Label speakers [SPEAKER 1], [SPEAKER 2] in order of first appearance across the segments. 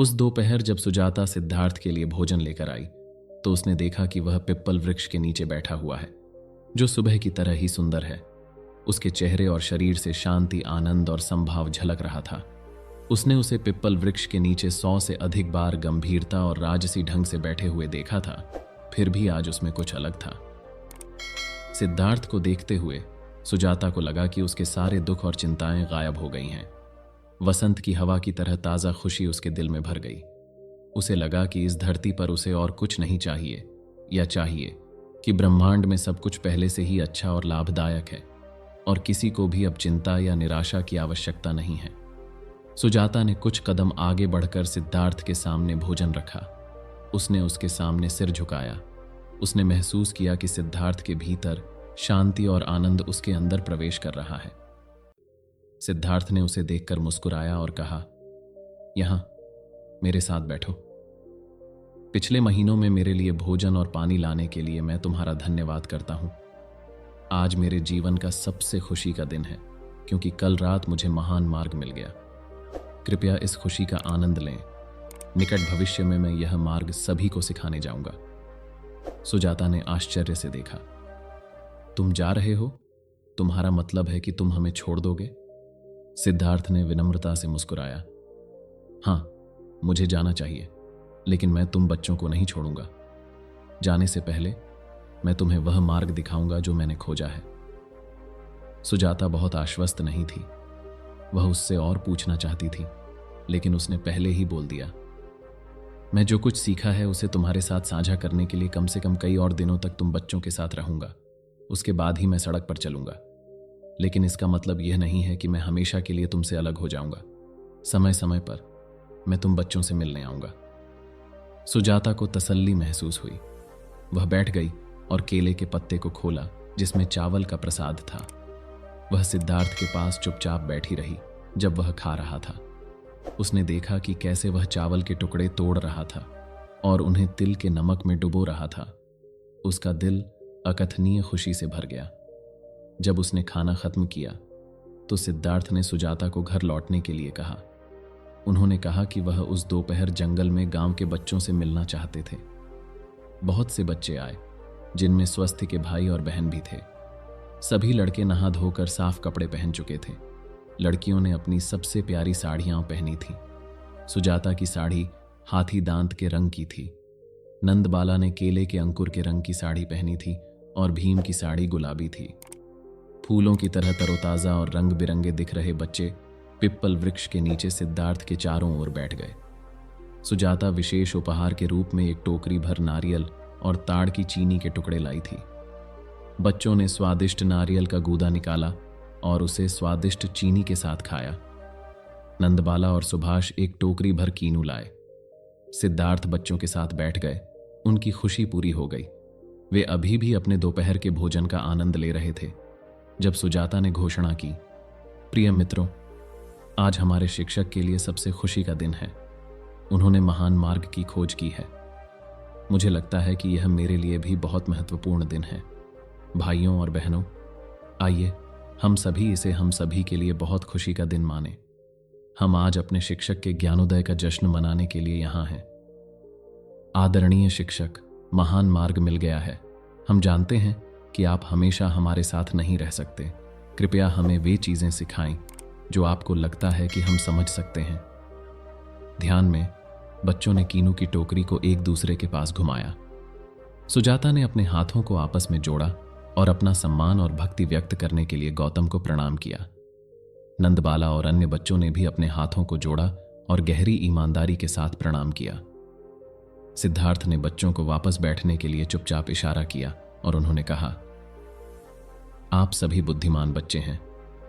[SPEAKER 1] उस दोपहर जब सुजाता सिद्धार्थ के लिए भोजन लेकर आई तो उसने देखा कि वह पिप्पल वृक्ष के नीचे बैठा हुआ है, जो सुबह की तरह ही सुंदर है। उसके चेहरे और शरीर से शांति, आनंद और संभाव झलक रहा था। उसने उसे पिप्पल वृक्ष के नीचे 100 से अधिक बार गंभीरता और राजसी ढंग से बैठे हुए देखा था, फिर भी आज उसमें कुछ अलग था। सिद्धार्थ को देखते हुए सुजाता को लगा कि उसके सारे दुख और चिंताएं गायब हो गई हैं। वसंत की हवा की तरह ताज़ा खुशी उसके दिल में भर गई। उसे लगा कि इस धरती पर उसे और कुछ नहीं चाहिए, या चाहिए कि ब्रह्मांड में सब कुछ पहले से ही अच्छा और लाभदायक है और किसी को भी अब चिंता या निराशा की आवश्यकता नहीं है। सुजाता ने कुछ कदम आगे बढ़कर सिद्धार्थ के सामने भोजन रखा। उसने उसके सामने सिर झुकाया। उसने महसूस किया कि सिद्धार्थ के भीतर शांति और आनंद उसके अंदर प्रवेश कर रहा है। सिद्धार्थ ने उसे देखकर मुस्कुराया और कहा, यहां मेरे साथ बैठो। पिछले महीनों में मेरे लिए भोजन और पानी लाने के लिए मैं तुम्हारा धन्यवाद करता हूं। आज मेरे जीवन का सबसे खुशी का दिन है, क्योंकि कल रात मुझे महान मार्ग मिल गया। कृपया इस खुशी का आनंद लें। निकट भविष्य में मैं यह मार्ग सभी को सिखाने जाऊंगा। सुजाता ने आश्चर्य से देखा। तुम जा रहे हो? तुम्हारा मतलब है कि तुम हमें छोड़ दोगे? सिद्धार्थ ने विनम्रता से मुस्कुराया। हां, मुझे जाना चाहिए, लेकिन मैं तुम बच्चों को नहीं छोड़ूंगा। जाने से पहले मैं तुम्हें वह मार्ग दिखाऊंगा जो मैंने खोजा है। सुजाता बहुत आश्वस्त नहीं थी। वह उससे और पूछना चाहती थी, लेकिन उसने पहले ही बोल दिया, मैं जो कुछ सीखा है उसे तुम्हारे साथ साझा करने के लिए कम से कम कई और दिनों तक तुम बच्चों के साथ रहूंगा। उसके बाद ही मैं सड़क पर चलूंगा। लेकिन इसका मतलब यह नहीं है कि मैं हमेशा के लिए तुमसे अलग हो जाऊंगा। समय समय पर मैं तुम बच्चों से मिलने आऊंगा। सुजाता को तसल्ली महसूस हुई। वह बैठ गई और केले के पत्ते को खोला जिसमें चावल का प्रसाद था। वह सिद्धार्थ के पास चुपचाप बैठी रही जब वह खा रहा था। उसने देखा कि कैसे वह चावल के टुकड़े तोड़ रहा था और उन्हें तिल के नमक में डुबो रहा था। उसका दिल अकथनीय खुशी से भर गया। जब उसने खाना खत्म किया तो सिद्धार्थ ने सुजाता को घर लौटने के लिए कहा। उन्होंने कहा कि वह उस दोपहर जंगल में गांव के बच्चों से मिलना चाहते थे। बहुत से बच्चे आए, जिनमें स्वस्थ के भाई और बहन भी थे। सभी लड़के नहा धोकर साफ कपड़े पहन चुके थे। लड़कियों ने अपनी सबसे प्यारी साड़ियां पहनी थीं। सुजाता की साड़ी हाथी दांत के रंग की थी। नंदबाला ने केले के अंकुर के रंग की साड़ी पहनी थी और भीम की साड़ी गुलाबी थी। फूलों की तरह तरोताजा और रंग बिरंगे दिख रहे बच्चे पिप्पल वृक्ष के नीचे सिद्धार्थ के चारों ओर बैठ गए। सुजाता विशेष उपहार के रूप में एक टोकरी भर नारियल और ताड़ की चीनी के टुकड़े लाई थी। बच्चों ने स्वादिष्ट नारियल का गूदा निकाला और उसे स्वादिष्ट चीनी के साथ खाया। नंदबाला और सुभाष एक टोकरी भर कीनू लाए। सिद्धार्थ बच्चों के साथ बैठ गए। उनकी खुशी पूरी हो गई। वे अभी भी अपने दोपहर के भोजन का आनंद ले रहे थे जब सुजाता ने घोषणा की, प्रिय मित्रों, आज हमारे शिक्षक के लिए सबसे खुशी का दिन है। उन्होंने महान मार्ग की खोज की है। मुझे लगता है कि यह मेरे लिए भी बहुत महत्वपूर्ण दिन है। भाइयों और बहनों, आइए हम सभी इसे हम सभी के लिए बहुत खुशी का दिन माने। हम आज अपने शिक्षक के ज्ञानोदय का जश्न मनाने के लिए यहाँ हैं। आदरणीय शिक्षक, महान मार्ग मिल गया है। हम जानते हैं कि आप हमेशा हमारे साथ नहीं रह सकते। कृपया हमें वे चीजें सिखाएं जो आपको लगता है कि हम समझ सकते हैं। ध्यान में बच्चों ने कीनू की टोकरी को एक दूसरे के पास घुमाया। सुजाता ने अपने हाथों को आपस में जोड़ा और अपना सम्मान और भक्ति व्यक्त करने के लिए गौतम को प्रणाम किया। नंदबाला और अन्य बच्चों ने भी अपने हाथों को जोड़ा और गहरी ईमानदारी के साथ प्रणाम किया। सिद्धार्थ ने बच्चों को वापस बैठने के लिए चुपचाप इशारा किया और उन्होंने कहा, आप सभी बुद्धिमान बच्चे हैं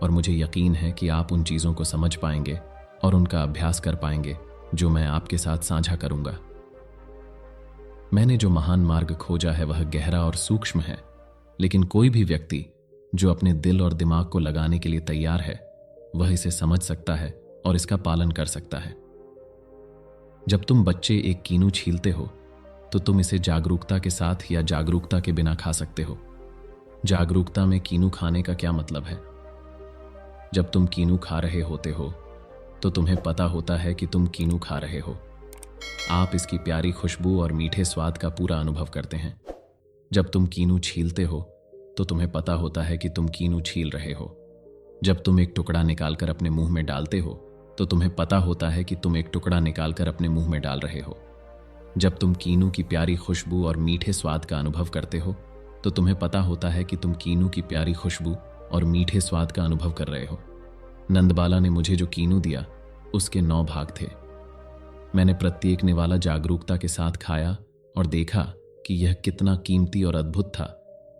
[SPEAKER 1] और मुझे यकीन है कि आप उन चीजों को समझ पाएंगे और उनका अभ्यास कर पाएंगे जो मैं आपके साथ साझा करूंगा। मैंने जो महान मार्ग खोजा है वह गहरा और सूक्ष्म है, लेकिन कोई भी व्यक्ति जो अपने दिल और दिमाग को लगाने के लिए तैयार है वह इसे समझ सकता है और इसका पालन कर सकता है। जब तुम बच्चे एक कीनू छीलते हो तो तुम इसे जागरूकता के साथ या जागरूकता के बिना खा सकते हो। जागरूकता में कीनू खाने का क्या मतलब है? जब तुम कीनू खा रहे होते हो तो तुम्हें पता होता है कि तुम कीनू खा रहे हो, आप इसकी प्यारी खुशबू और मीठे स्वाद का पूरा अनुभव करते हैं। जब तुम कीनू छीलते हो तो तुम्हें पता होता है कि तुम कीनू छील रहे हो। जब तुम एक टुकड़ा निकालकर अपने मुंह में डालते हो तो तुम्हें पता होता है कि तुम एक टुकड़ा निकालकर अपने मुंह में डाल रहे हो। जब तुम कीनू की प्यारी खुशबू और मीठे स्वाद का अनुभव करते हो तो तुम्हें पता होता है कि तुम कीनू की प्यारी खुशबू और मीठे स्वाद का अनुभव कर रहे हो। नंदबाला ने मुझे जो कीनू दिया उसके 9 भाग थे। मैंने प्रत्येक निवाला जागरूकता के साथ खाया और देखा कि यह कितना कीमती और अद्भुत था।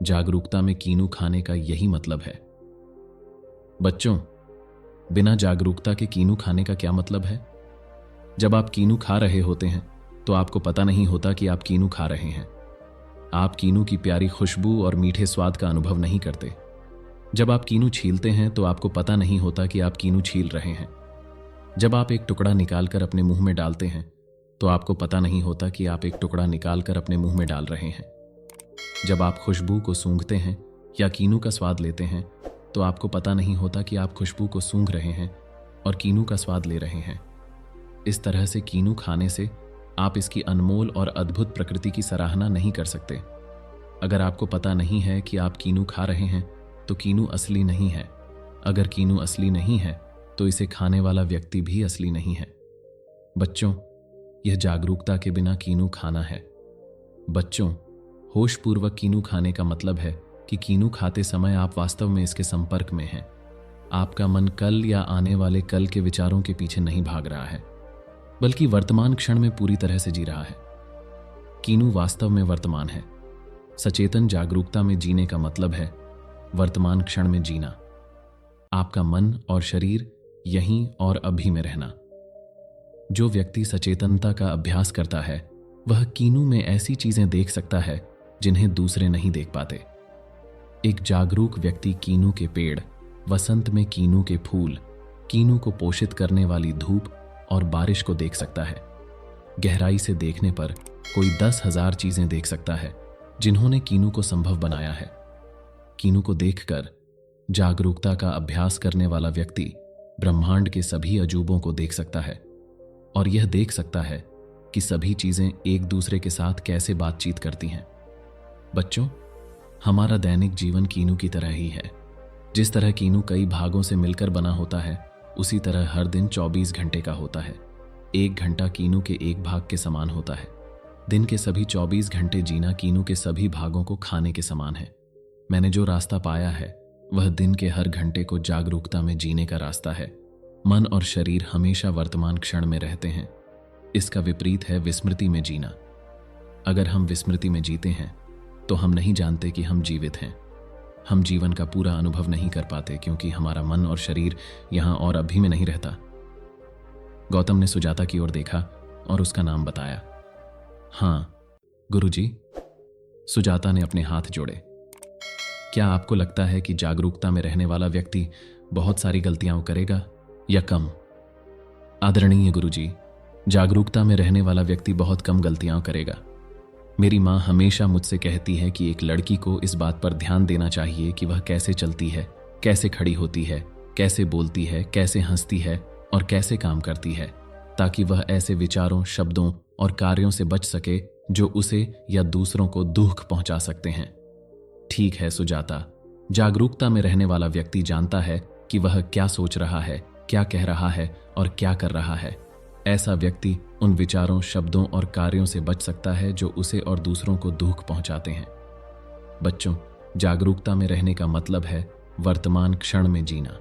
[SPEAKER 1] जागरूकता में कीनू खाने का यही मतलब है। बच्चों, बिना जागरूकता के कीनू खाने का क्या मतलब है? जब आप कीनू खा रहे होते हैं तो आपको पता नहीं होता कि आप कीनू खा रहे हैं। आप कीनू की प्यारी खुशबू और मीठे स्वाद का अनुभव नहीं करते। जब आप कीनू छीलते हैं तो आपको पता नहीं होता कि आप कीनू छील रहे हैं। जब आप एक टुकड़ा निकालकर अपने मुंह में डालते हैं तो आपको पता नहीं होता कि आप एक टुकड़ा निकालकर अपने मुंह में डाल रहे हैं। जब आप खुशबू को सूंघते हैं या कीनू का स्वाद लेते हैं तो आपको पता नहीं होता कि आप खुशबू को सूंघ रहे हैं और कीनू का स्वाद ले रहे हैं। इस तरह से कीनू खाने से आप इसकी अनमोल और अद्भुत प्रकृति की सराहना नहीं कर सकते। अगर आपको पता नहीं है कि आप कीनू खा रहे हैं तो कीनू असली नहीं है। अगर कीनू असली नहीं है तो इसे खाने वाला व्यक्ति भी असली नहीं है। बच्चों, यह जागरूकता के बिना कीनू खाना है। बच्चों, होशपूर्वक कीनू खाने का मतलब है कि कीनू खाते समय आप वास्तव में इसके संपर्क में हैं। आपका मन कल या आने वाले कल के विचारों के पीछे नहीं भाग रहा है, बल्कि वर्तमान क्षण में पूरी तरह से जी रहा है। कीनू वास्तव में वर्तमान है। सचेतन जागरूकता में जीने का मतलब है वर्तमान क्षण में जीना। आपका मन और शरीर यहीं और अभी में रहना। जो व्यक्ति सचेतनता का अभ्यास करता है वह कीनू में ऐसी चीजें देख सकता है जिन्हें दूसरे नहीं देख पाते। एक जागरूक व्यक्ति कीनू के पेड़, वसंत में कीनू के फूल, कीनू को पोषित करने वाली धूप और बारिश को देख सकता है। गहराई से देखने पर कोई 10,000 चीजें देख सकता है जिन्होंने कीनू को संभव बनाया है। कीनू को देखकर जागरूकता का अभ्यास करने वाला व्यक्ति ब्रह्मांड के सभी अजूबों को देख सकता है और यह देख सकता है कि सभी चीजें एक दूसरे के साथ कैसे बातचीत करती हैं। बच्चों, हमारा दैनिक जीवन कीनू की तरह ही है। जिस तरह कीनू कई भागों से मिलकर बना होता है, उसी तरह हर दिन 24 घंटे का होता है। 1 घंटा कीनू के एक भाग के समान होता है। दिन के सभी 24 घंटे जीना कीनू के सभी भागों को खाने के समान है। मैंने जो रास्ता पाया है वह दिन के हर घंटे को जागरूकता में जीने का रास्ता है। मन और शरीर हमेशा वर्तमान क्षण में रहते हैं। इसका विपरीत है विस्मृति में जीना। अगर हम विस्मृति में जीते हैं तो हम नहीं जानते कि हम जीवित हैं। हम जीवन का पूरा अनुभव नहीं कर पाते क्योंकि हमारा मन और शरीर यहां और अभी में नहीं रहता। गौतम ने सुजाता की ओर देखा और उसका नाम बताया। हाँ गुरुजी, सुजाता ने अपने हाथ जोड़े। क्या आपको लगता है कि जागरूकता में रहने वाला व्यक्ति बहुत सारी गलतियां करेगा या कम? आदरणीय गुरुजी, जागरूकता में रहने वाला व्यक्ति बहुत कम गलतियां करेगा। मेरी माँ हमेशा मुझसे कहती है कि एक लड़की को इस बात पर ध्यान देना चाहिए कि वह कैसे चलती है, कैसे खड़ी होती है, कैसे बोलती है, कैसे हंसती है और कैसे काम करती है, ताकि वह ऐसे विचारों, शब्दों और कार्यों से बच सके जो उसे या दूसरों को दुख पहुंचा सकते हैं। ठीक है सुजाता, जागरूकता में रहने वाला व्यक्ति जानता है कि वह क्या सोच रहा है, क्या कह रहा है और क्या कर रहा है। ऐसा व्यक्ति उन विचारों, शब्दों और कार्यों से बच सकता है जो उसे और दूसरों को दुख पहुंचाते हैं। बच्चों, जागरूकता में रहने का मतलब है वर्तमान क्षण में जीना।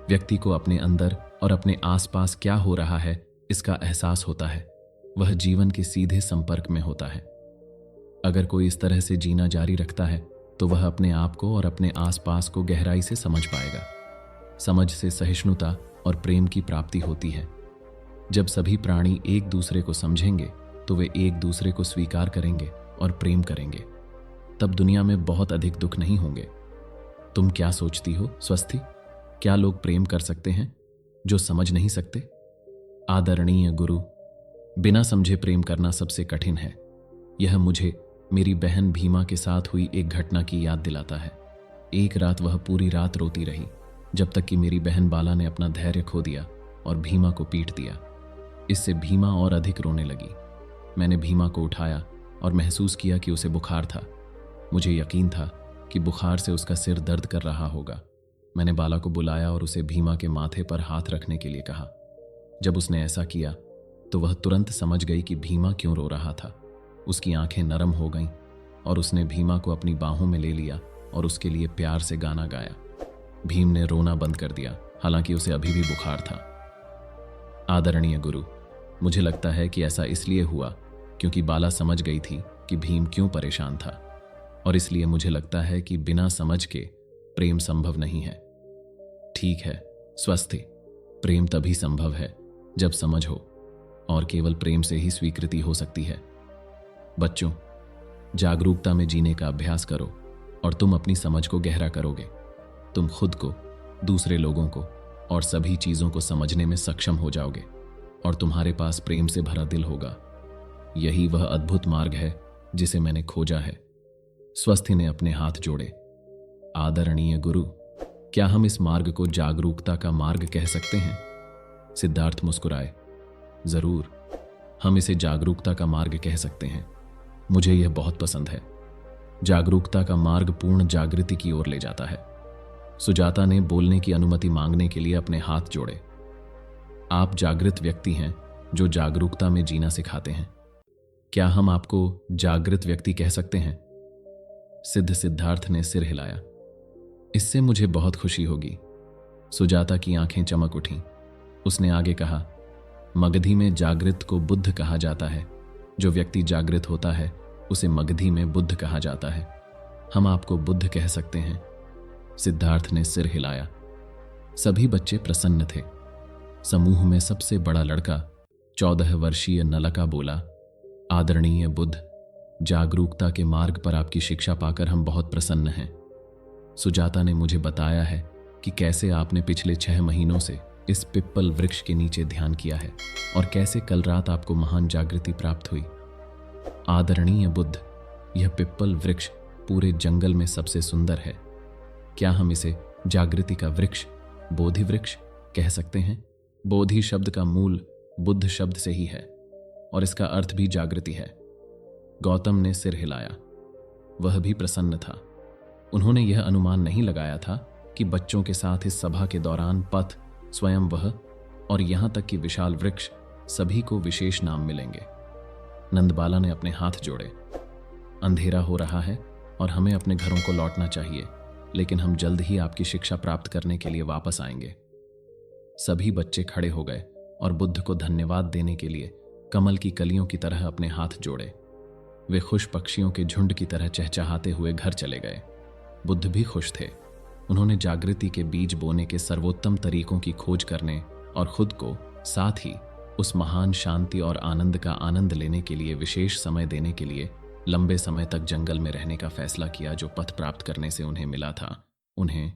[SPEAKER 1] व्यक्ति को अपने अंदर और अपने आसपास क्या हो रहा है इसका एहसास होता है। वह जीवन के सीधे संपर्क में होता है। अगर कोई इस तरह से जीना जारी रखता है तो वह अपने आप को और अपने आसपास को गहराई से समझ पाएगा। समझ से सहिष्णुता और प्रेम की प्राप्ति होती है। जब सभी प्राणी एक दूसरे को समझेंगे तो वे एक दूसरे को स्वीकार करेंगे और प्रेम करेंगे। तब दुनिया में बहुत अधिक दुख नहीं होंगे। तुम क्या सोचती हो स्वस्थी? क्या लोग प्रेम कर सकते हैं जो समझ नहीं सकते? आदरणीय गुरु, बिना समझे प्रेम करना सबसे कठिन है। यह मुझे मेरी बहन भीमा के साथ हुई एक घटना की याद दिलाता है। एक रात वह पूरी रात रोती रही जब तक कि मेरी बहन बाला ने अपना धैर्य खो दिया और भीमा को पीट दिया। इससे भीमा और अधिक रोने लगी। मैंने भीमा को उठाया और महसूस किया कि उसे बुखार था। मुझे यकीन था कि बुखार से उसका सिर दर्द कर रहा होगा। मैंने बाला को बुलाया और उसे भीमा के माथे पर हाथ रखने के लिए कहा। जब उसने ऐसा किया तो वह तुरंत समझ गई कि भीमा क्यों रो रहा था। उसकी आंखें नरम हो गईं और उसने भीमा को अपनी बाहों में ले लिया और उसके लिए प्यार से गाना गाया। भीम ने रोना बंद कर दिया, हालांकि उसे अभी भी बुखार था। आदरणीय गुरु, मुझे लगता है कि ऐसा इसलिए हुआ क्योंकि बाला समझ गई थी कि भीम क्यों परेशान था, और इसलिए मुझे लगता है कि बिना समझ के प्रेम संभव नहीं है। ठीक है, स्वस्थ। प्रेम तभी संभव है जब समझ हो, और केवल प्रेम से ही स्वीकृति हो सकती है। बच्चों, जागरूकता में जीने का अभ्यास करो और तुम अपनी समझ को गहरा करोगे। तुम खुद को, दूसरे लोगों को और सभी चीजों को समझने में सक्षम हो जाओगे और तुम्हारे पास प्रेम से भरा दिल होगा। यही वह अद्भुत मार्ग है जिसे मैंने खोजा है। स्वस्थी ने अपने हाथ जोड़े। आदरणीय गुरु, क्या हम इस मार्ग को जागरूकता का मार्ग कह सकते हैं? सिद्धार्थ मुस्कुराए। जरूर, हम इसे जागरूकता का मार्ग कह सकते हैं। मुझे यह बहुत पसंद है। जागरूकता का मार्ग पूर्ण जागृति की ओर ले जाता है। सुजाता ने बोलने की अनुमति मांगने के लिए अपने हाथ जोड़े। आप जागृत व्यक्ति हैं जो जागरूकता में जीना सिखाते हैं। क्या हम आपको जागृत व्यक्ति कह सकते हैं? सिद्धार्थ ने सिर हिलाया। इससे मुझे बहुत खुशी होगी। सुजाता की आंखें चमक उठीं। उसने आगे कहा, मगधी में जागृत को बुद्ध कहा जाता है। जो व्यक्ति जागृत होता है उसे मगधी में बुद्ध कहा जाता है। हम आपको बुद्ध कह सकते हैं। सिद्धार्थ ने सिर हिलाया। सभी बच्चे प्रसन्न थे। समूह में सबसे बड़ा लड़का 14 वर्षीय नलका बोला, आदरणीय बुद्ध, जागरूकता के मार्ग पर आपकी शिक्षा पाकर हम बहुत प्रसन्न हैं। सुजाता ने मुझे बताया है कि कैसे आपने पिछले 6 महीनों से इस पिप्पल वृक्ष के नीचे ध्यान किया है और कैसे कल रात आपको महान जागृति प्राप्त हुई। आदरणीय बुद्ध, यह पिप्पल वृक्ष पूरे जंगल में सबसे सुंदर है। क्या हम इसे जागृति का वृक्ष, बोधि वृक्ष कह सकते हैं? बोधि शब्द का मूल बुद्ध शब्द से ही है और इसका अर्थ भी जागृति है। गौतम ने सिर हिलाया। वह भी प्रसन्न था। उन्होंने यह अनुमान नहीं लगाया था कि बच्चों के साथ इस सभा के दौरान पथ, स्वयं वह और यहां तक कि विशाल वृक्ष सभी को विशेष नाम मिलेंगे। नंदबाला ने अपने हाथ जोड़े। अंधेरा हो रहा है और हमें अपने घरों को लौटना चाहिए, लेकिन हम जल्द ही आपकी शिक्षा प्राप्त करने के लिए वापस आएंगे। सभी बच्चे खड़े हो गए और बुद्ध को धन्यवाद देने के लिए कमल की कलियों की तरह अपने हाथ जोड़े। वे खुश पक्षियों के झुंड की तरह चहचहाते हुए घर चले गए। बुद्ध भी खुश थे। उन्होंने जागृति के बीज बोने के सर्वोत्तम तरीकों की खोज करने और खुद को, साथ ही उस महान शांति और आनंद का आनंद लेने के लिए विशेष समय देने के लिए लंबे समय तक जंगल में रहने का फैसला किया जो पथ प्राप्त करने से उन्हें मिला था। उन्हें